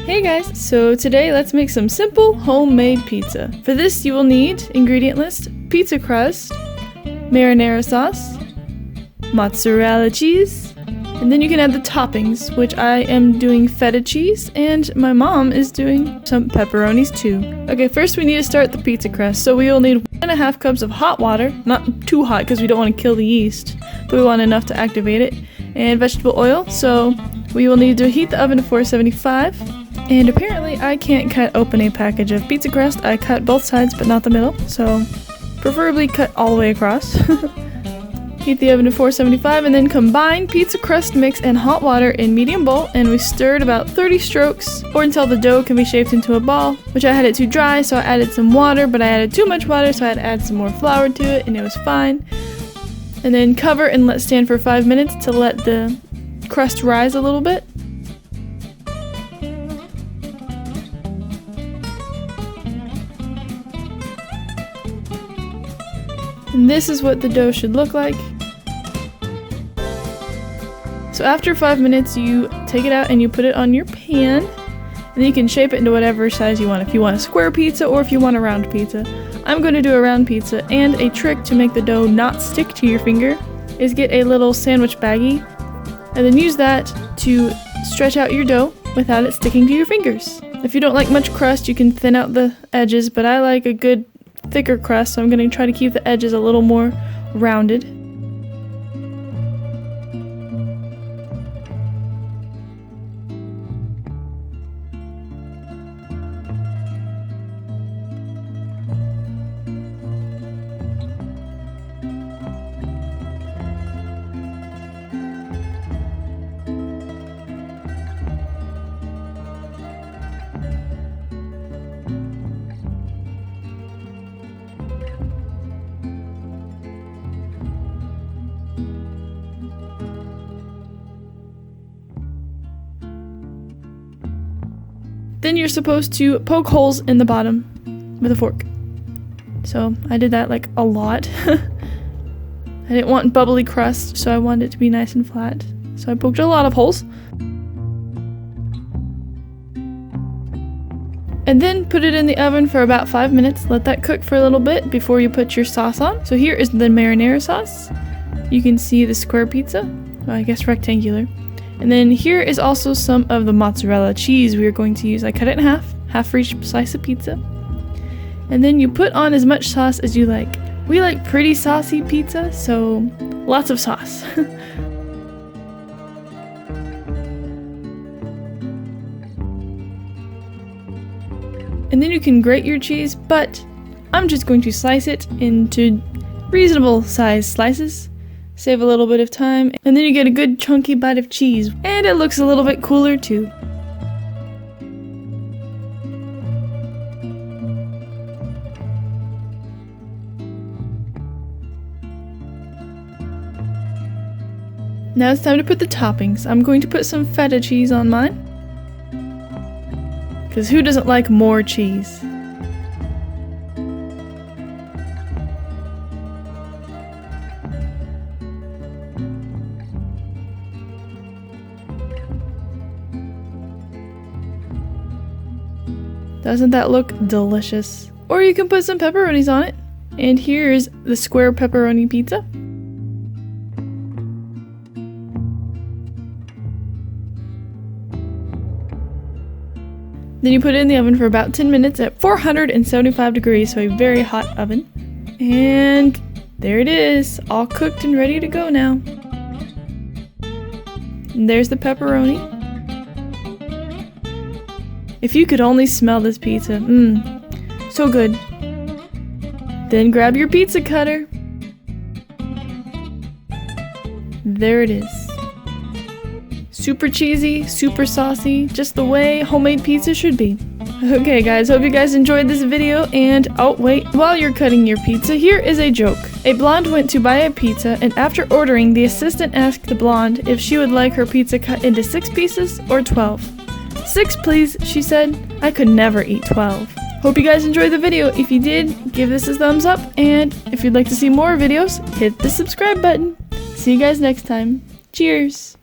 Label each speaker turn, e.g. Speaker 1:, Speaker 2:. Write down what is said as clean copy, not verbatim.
Speaker 1: Hey guys, so today let's make some simple homemade pizza. For this you will need ingredient list, pizza crust, marinara sauce, mozzarella cheese, and then you can add the toppings, which I am doing feta cheese and my mom is doing some pepperonis too. Okay, first we need to start the pizza crust. So we will need 1.5 cups of hot water, not too hot because we don't want to kill the yeast, but we want enough to activate it, and vegetable oil. So we will need to heat the oven to 475. And apparently I can't cut open a package of pizza crust. I cut both sides but not the middle, so preferably cut all the way across. Heat the oven to 475 and then combine pizza crust mix and hot water in medium bowl, and we stirred about 30 strokes or until the dough can be shaped into a ball, which I had it too dry so I added some water, but I added too much water so I had to add some more flour to it and it was fine. And then cover and let stand for 5 minutes to let the crust rise a little bit. And this is what the dough should look like. So after 5 minutes, you take it out and you put it on your pan. And then you can shape it into whatever size you want. If you want a square pizza or if you want a round pizza. I'm going to do a round pizza. And a trick to make the dough not stick to your finger is get a little sandwich baggie. And then use that to stretch out your dough without it sticking to your fingers. If you don't like much crust, you can thin out the edges. But I like a good thicker crust, so I'm going to try to keep the edges a little more rounded. Then you're supposed to poke holes in the bottom with a fork. So I did that like a lot. I didn't want bubbly crust, so I wanted it to be nice and flat. So I poked a lot of holes. And then put it in the oven for about 5 minutes. Let that cook for a little bit before you put your sauce on. So here is the marinara sauce. You can see the square pizza, well, I guess rectangular. And then here is also some of the mozzarella cheese we are going to use. I cut it in half for each slice of pizza. And then you put on as much sauce as you like. We like pretty saucy pizza, so lots of sauce. And then you can grate your cheese, but I'm just going to slice it into reasonable size slices. Save a little bit of time, and then you get a good chunky bite of cheese, and it looks a little bit cooler too. Now it's time to put the toppings. I'm going to put some feta cheese on mine, because who doesn't like more cheese? Doesn't that look delicious? Or you can put some pepperonis on it. And here's the square pepperoni pizza. Then you put it in the oven for about 10 minutes at 475 degrees, so a very hot oven. And there it is, all cooked and ready to go now. And there's the pepperoni. If you could only smell this pizza, so good. Then grab your pizza cutter. There it is. Super cheesy, super saucy, just the way homemade pizza should be. Okay guys, hope you guys enjoyed this video, and oh wait, while you're cutting your pizza, here is a joke. A blonde went to buy a pizza, and after ordering, the assistant asked the blonde if she would like her pizza cut into 6 pieces or 12. 6 please, she said. I could never eat 12. Hope you guys enjoyed the video. If you did, give this a thumbs up, and if you'd like to see more videos, hit the subscribe button. See you guys next time. Cheers!